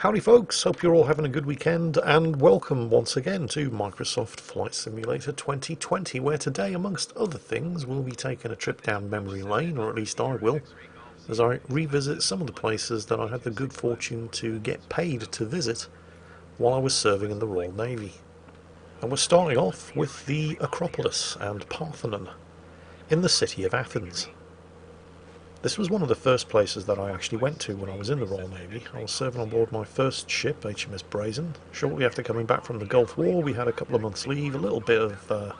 Howdy folks, hope you're all having a good weekend and welcome once again to Microsoft Flight Simulator 2020, where today, amongst other things, we'll be taking a trip down memory lane, or at least I will, as I revisit some of the places that I had the good fortune to get paid to visit while I was serving in the Royal Navy. And we're starting off with the Acropolis and Parthenon in the city of Athens. This was one of the first places that I actually went to when I was in the Royal Navy. I was serving on board my first ship, HMS Brazen. Shortly after coming back from the Gulf War, we had a couple of months' leave, a little bit of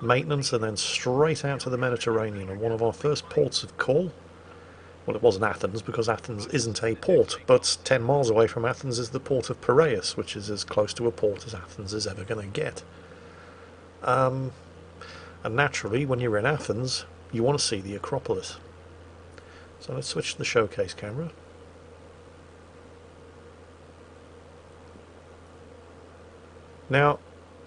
maintenance, and then straight out to the Mediterranean. And one of our first ports of call, well, it wasn't Athens, because Athens isn't a port, but 10 miles away from Athens is the port of Piraeus, which is as close to a port as Athens is ever going to get. And naturally, when you're in Athens, you want to see the Acropolis. So let's switch to the showcase camera. Now,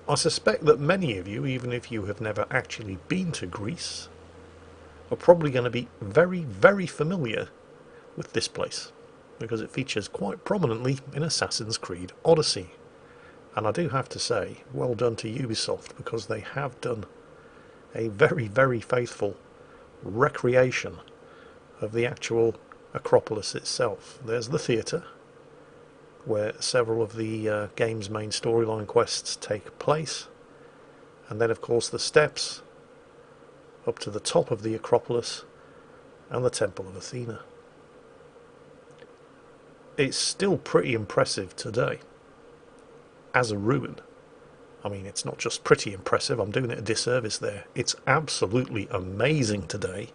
I suspect that many of you, even if you have never actually been to Greece, are probably going to be very, very familiar with this place, because it features quite prominently in Assassin's Creed Odyssey. And I do have to say, well done to Ubisoft, because they have done a very, very faithful recreation of the actual Acropolis itself. There's the theatre, where several of the game's main storyline quests take place, and then of course the steps up to the top of the Acropolis and the Temple of Athena. It's still pretty impressive today as a ruin. I mean, it's not just pretty impressive, I'm doing it a disservice there. It's absolutely amazing today.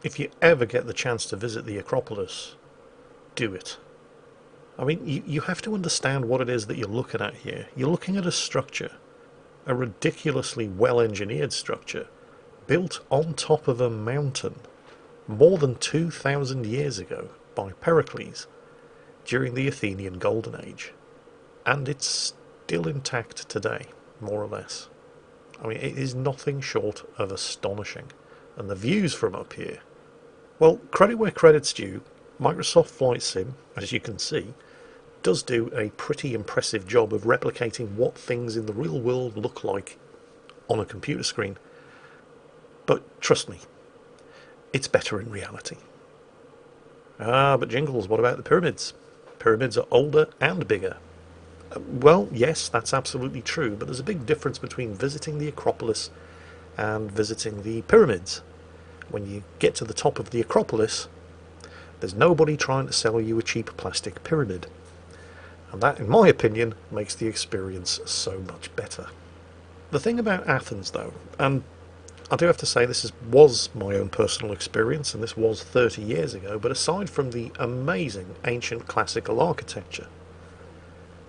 If you ever get the chance to visit the Acropolis, do it. I mean, you have to understand what it is that you're looking at here. You're looking at a structure, a ridiculously well-engineered structure, built on top of a mountain more than 2,000 years ago by Pericles during the Athenian Golden Age. And it's still intact today, more or less. I mean, it is nothing short of astonishing. And the views from up here, well, credit where credit's due, Microsoft Flight Sim, as you can see, does do a pretty impressive job of replicating what things in the real world look like on a computer screen. But trust me, it's better in reality. But Jingles, what about the pyramids? Pyramids are older and bigger. Well, yes, that's absolutely true, but there's a big difference between visiting the Acropolis and visiting the pyramids. When you get to the top of the Acropolis, there's nobody trying to sell you a cheap plastic pyramid. And that, in my opinion, makes the experience so much better. The thing about Athens, though, and I do have to say this was my own personal experience, and this was 30 years ago, but aside from the amazing ancient classical architecture,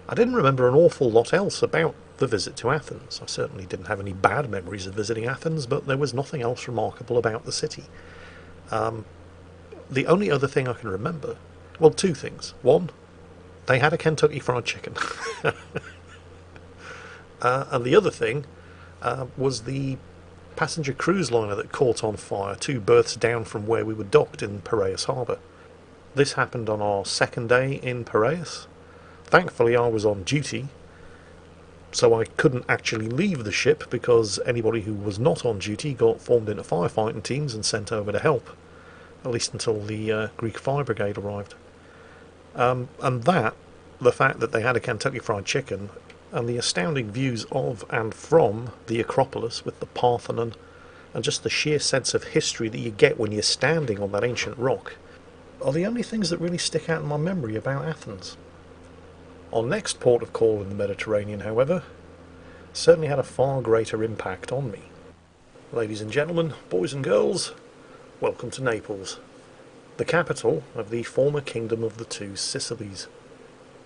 I didn't remember an awful lot else about the visit to Athens. I certainly didn't have any bad memories of visiting Athens, but there was nothing else remarkable about the city. The only other thing I can remember, well, two things. One, they had a Kentucky Fried Chicken. And the other thing was the passenger cruise liner that caught on fire 2 berths down from where we were docked in Piraeus Harbour. This happened on our second day in Piraeus. Thankfully I was on duty, so I couldn't actually leave the ship, because anybody who was not on duty got formed into firefighting teams and sent over to help, at least until the Greek Fire Brigade arrived. And the fact that they had a Kentucky Fried Chicken, and the astounding views of and from the Acropolis with the Parthenon, and just the sheer sense of history that you get when you're standing on that ancient rock, are the only things that really stick out in my memory about Athens. Our next port of call in the Mediterranean, however, certainly had a far greater impact on me. Ladies and gentlemen, boys and girls, welcome to Naples, the capital of the former Kingdom of the Two Sicilies.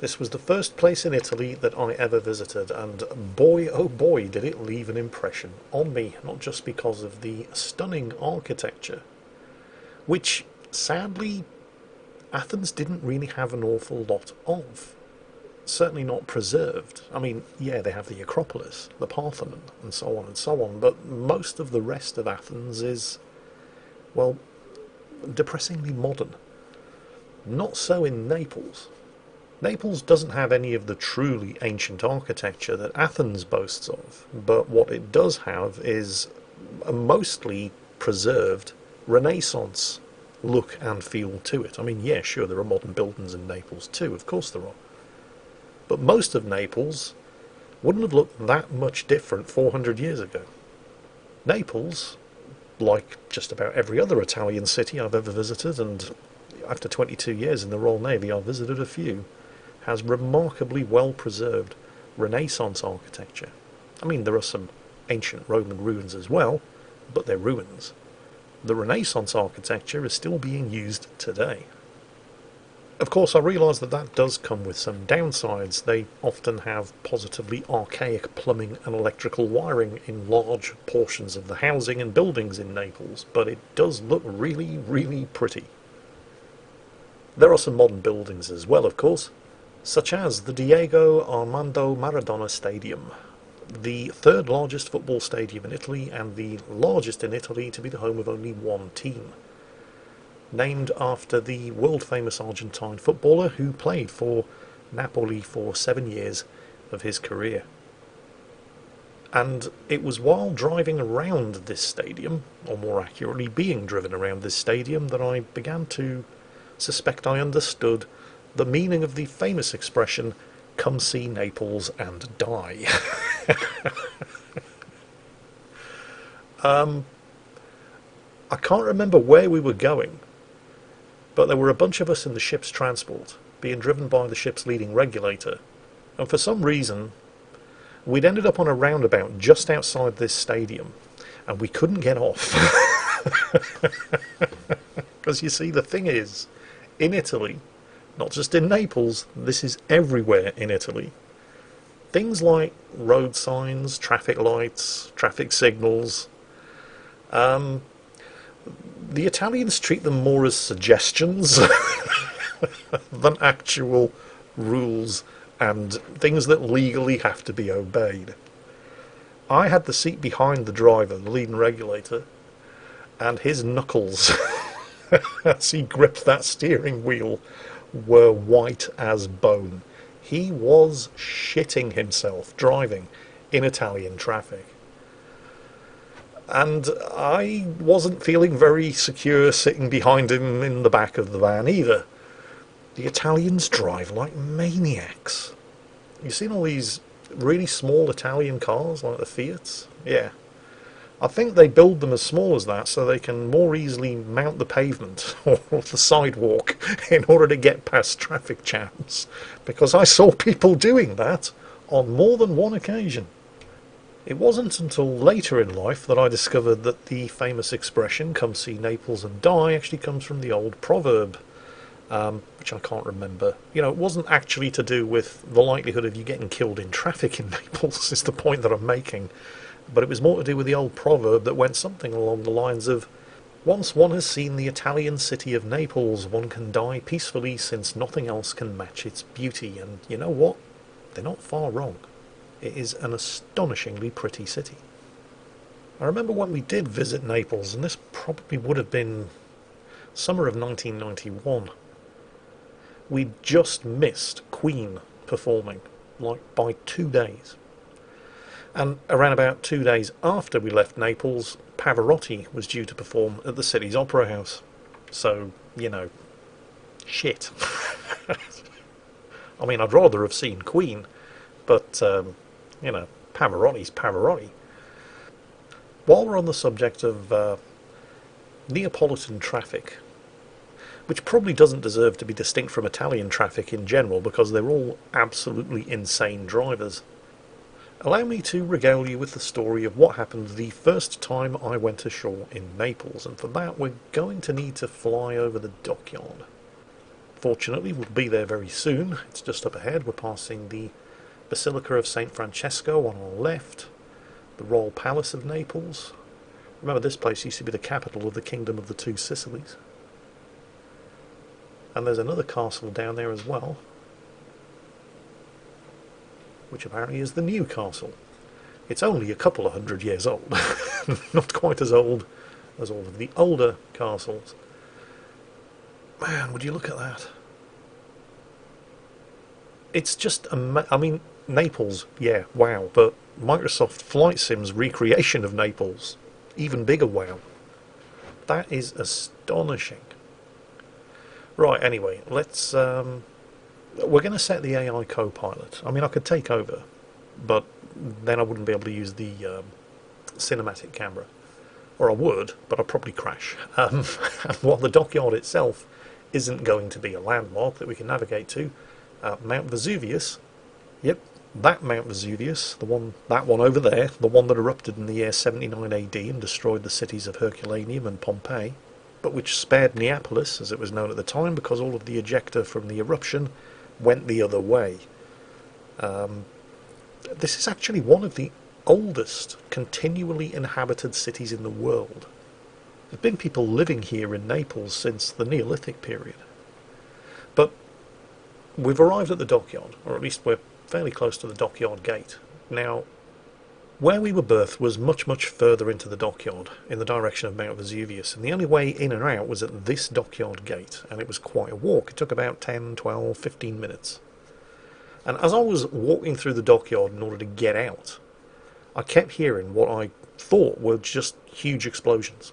This was the first place in Italy that I ever visited, and boy oh boy did it leave an impression on me, not just because of the stunning architecture, which sadly Athens didn't really have an awful lot of. Certainly not preserved. I mean, yeah, they have the Acropolis, the Parthenon, and so on, but most of the rest of Athens is, well, depressingly modern. Not so in Naples. Naples doesn't have any of the truly ancient architecture that Athens boasts of, but what it does have is a mostly preserved Renaissance look and feel to it. I mean, yeah, sure, there are modern buildings in Naples too, of course there are. But most of Naples wouldn't have looked that much different 400 years ago. Naples, like just about every other Italian city I've ever visited, and after 22 years in the Royal Navy I've visited a few, has remarkably well preserved Renaissance architecture. I mean, there are some ancient Roman ruins as well, but they're ruins. The Renaissance architecture is still being used today. Of course, I realise that that does come with some downsides. They often have positively archaic plumbing and electrical wiring in large portions of the housing and buildings in Naples, but it does look really, really pretty. There are some modern buildings as well, of course, such as the Diego Armando Maradona Stadium, the third largest football stadium in Italy and the largest in Italy to be the home of only one team, named after the world-famous Argentine footballer who played for Napoli for 7 years of his career. And it was while driving around this stadium, or more accurately being driven around this stadium, that I began to suspect I understood the meaning of the famous expression, "Come see Naples and die." I can't remember where we were going, but there were a bunch of us in the ship's transport, being driven by the ship's leading regulator, and for some reason we'd ended up on a roundabout just outside this stadium, and we couldn't get off. Because you see, the thing is, in Italy, not just in Naples, this is everywhere in Italy, things like road signs, traffic lights, traffic signals, the Italians treat them more as suggestions than actual rules and things that legally have to be obeyed. I had the seat behind the driver, the leading regulator, and his knuckles, as he gripped that steering wheel, were white as bone. He was shitting himself driving in Italian traffic. And I wasn't feeling very secure sitting behind him in the back of the van either. The Italians drive like maniacs. You've seen all these really small Italian cars, like the Fiats? Yeah. I think they build them as small as that so they can more easily mount the pavement or the sidewalk in order to get past traffic jams. Because I saw people doing that on more than one occasion. It wasn't until later in life that I discovered that the famous expression, "come see Naples and die," actually comes from the old proverb, which I can't remember. You know, it wasn't actually to do with the likelihood of you getting killed in traffic in Naples, is the point that I'm making. But it was more to do with the old proverb that went something along the lines of, "Once one has seen the Italian city of Naples, one can die peacefully since nothing else can match its beauty." And you know what? They're not far wrong. It is an astonishingly pretty city. I remember when we did visit Naples, and this probably would have been summer of 1991, we just missed Queen performing, like by 2 days. And around about 2 days after we left Naples, Pavarotti was due to perform at the city's opera house. So, you know, shit. I mean, I'd rather have seen Queen, but, you know, Pavarotti's Pavarotti. While we're on the subject of Neapolitan traffic, which probably doesn't deserve to be distinct from Italian traffic in general because they're all absolutely insane drivers, allow me to regale you with the story of what happened the first time I went ashore in Naples, and for that we're going to need to fly over the dockyard. Fortunately, we'll be there very soon. It's just up ahead. We're passing the Basilica of St. Francesco on our left, the Royal Palace of Naples. Remember, this place used to be the capital of the Kingdom of the Two Sicilies. And there's another castle down there as well, which apparently is the new castle. It's only a couple of 100 years old, not quite as old as all of the older castles. Man, would you look at that? It's just, I mean, Naples, yeah, wow, but Microsoft Flight Sim's recreation of Naples, even bigger wow. That is astonishing. Right, anyway, we're going to set the AI co-pilot. I mean, I could take over, but then I wouldn't be able to use the cinematic camera. Or I would, but I'd probably crash. And while the dockyard itself isn't going to be a landmark that we can navigate to, Mount Vesuvius, yep, that Mount Vesuvius, that one over there, the one that erupted in the year 79 AD and destroyed the cities of Herculaneum and Pompeii, but which spared Neapolis, as it was known at the time, because all of the ejecta from the eruption went the other way. This is actually one of the oldest continually inhabited cities in the world. There have been people living here in Naples since the Neolithic period. But we've arrived at the dockyard, or at least we're fairly close to the dockyard gate. Now, where we were berthed was much, much further into the dockyard, in the direction of Mount Vesuvius, and the only way in and out was at this dockyard gate, and it was quite a walk. It took about 10, 12, 15 minutes. And as I was walking through the dockyard in order to get out, I kept hearing what I thought were just huge explosions.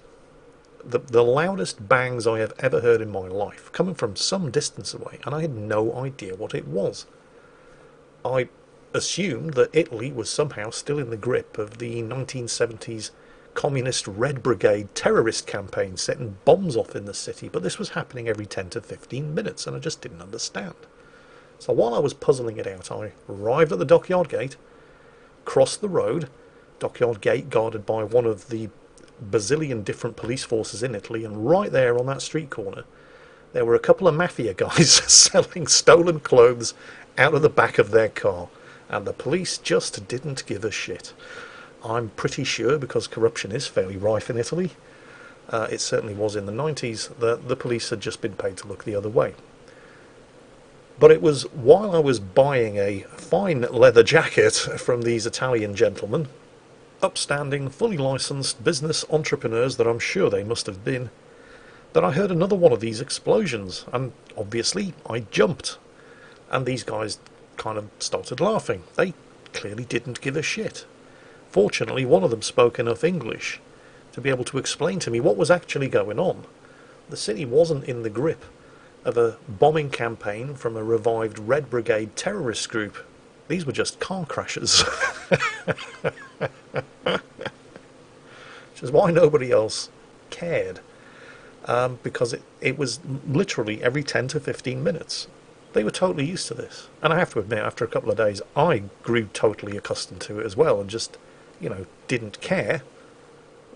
The loudest bangs I have ever heard in my life, coming from some distance away, and I had no idea what it was. I assumed that Italy was somehow still in the grip of the 1970s communist Red Brigade terrorist campaign setting bombs off in the city, but this was happening every 10 to 15 minutes, and I just didn't understand. So while I was puzzling it out, I arrived at the dockyard gate, crossed the road, dockyard gate guarded by one of the bazillion different police forces in Italy, and right there on that street corner, there were a couple of mafia guys selling stolen clothes out of the back of their car, and the police just didn't give a shit. I'm pretty sure, because corruption is fairly rife in Italy, it certainly was in the 90s, that the police had just been paid to look the other way. But it was while I was buying a fine leather jacket from these Italian gentlemen, upstanding, fully licensed business entrepreneurs that I'm sure they must have been, that I heard another one of these explosions, and obviously I jumped. And these guys kind of started laughing. They clearly didn't give a shit. Fortunately, one of them spoke enough English to be able to explain to me what was actually going on. The city wasn't in the grip of a bombing campaign from a revived Red Brigade terrorist group. These were just car crashes. Which is why nobody else cared. Because it was literally every 10 to 15 minutes. They were totally used to this. And I have to admit, after a couple of days, I grew totally accustomed to it as well, and just, didn't care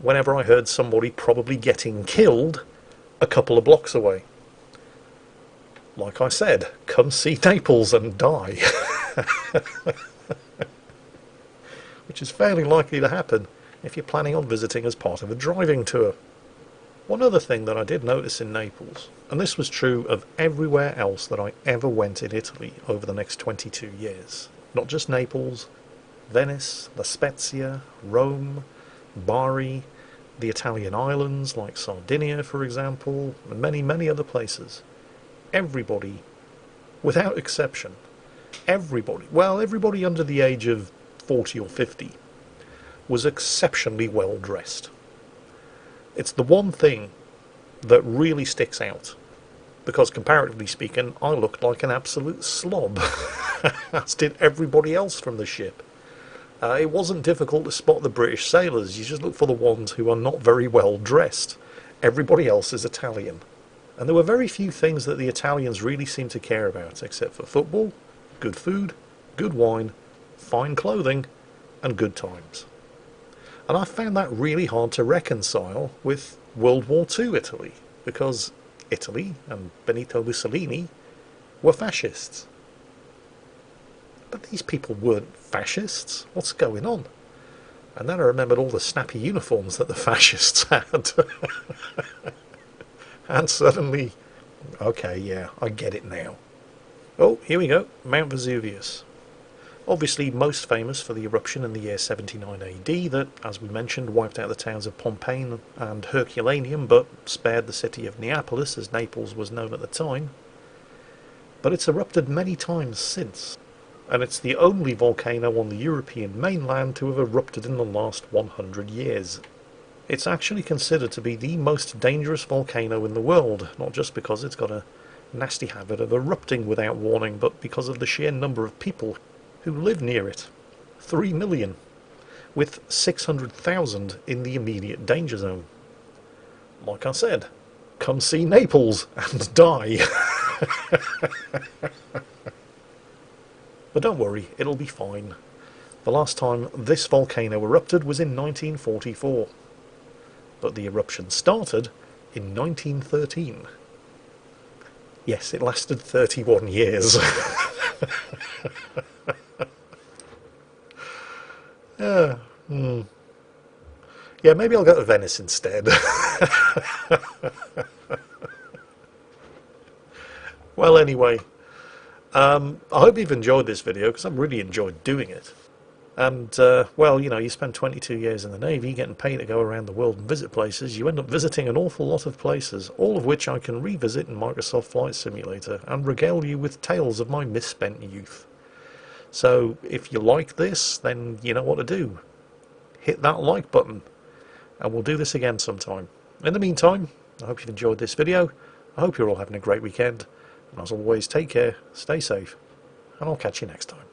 whenever I heard somebody probably getting killed a couple of blocks away. Like I said, come see Naples and die. Which is fairly likely to happen if you're planning on visiting as part of a driving tour. One other thing that I did notice in Naples, and this was true of everywhere else that I ever went in Italy over the next 22 years, not just Naples, Venice, La Spezia, Rome, Bari, the Italian islands like Sardinia, for example, and many, many other places. Everybody, without exception, everybody under the age of 40 or 50 was exceptionally well dressed. It's the one thing that really sticks out, because comparatively speaking, I looked like an absolute slob, as did everybody else from the ship. It wasn't difficult to spot the British sailors. You just look for the ones who are not very well dressed. Everybody else is Italian. And there were very few things that the Italians really seemed to care about, except for football, good food, good wine, fine clothing, and good times. And I found that really hard to reconcile with World War II Italy, because Italy and Benito Mussolini were fascists. But these people weren't fascists. What's going on? And then I remembered all the snappy uniforms that the fascists had. And suddenly, okay, yeah, I get it now. Oh, here we go, Mount Vesuvius. Obviously most famous for the eruption in the year 79 AD that, as we mentioned, wiped out the towns of Pompeii and Herculaneum, but spared the city of Neapolis, as Naples was known at the time. but it's erupted many times since, and it's the only volcano on the European mainland to have erupted in the last 100 years. It's actually considered to be the most dangerous volcano in the world, not just because it's got a nasty habit of erupting without warning, but because of the sheer number of people who live near it. 3 million, with 600,000 in the immediate danger zone. Like I said, come see Naples and die. But don't worry, it'll be fine. The last time this volcano erupted was in 1944. But the eruption started in 1913. Yes, it lasted 31 years. Yeah, yeah, maybe I'll go to Venice instead. Well, anyway, I hope you've enjoyed this video, because I've really enjoyed doing it. And, well, you know, you spend 22 years in the Navy getting paid to go around the world and visit places. You end up visiting an awful lot of places, all of which I can revisit in Microsoft Flight Simulator and regale you with tales of my misspent youth. So, if you like this, then you know what to do. Hit that like button, and we'll do this again sometime. In the meantime, I hope you've enjoyed this video. I hope you're all having a great weekend. And as always, take care, stay safe, and I'll catch you next time.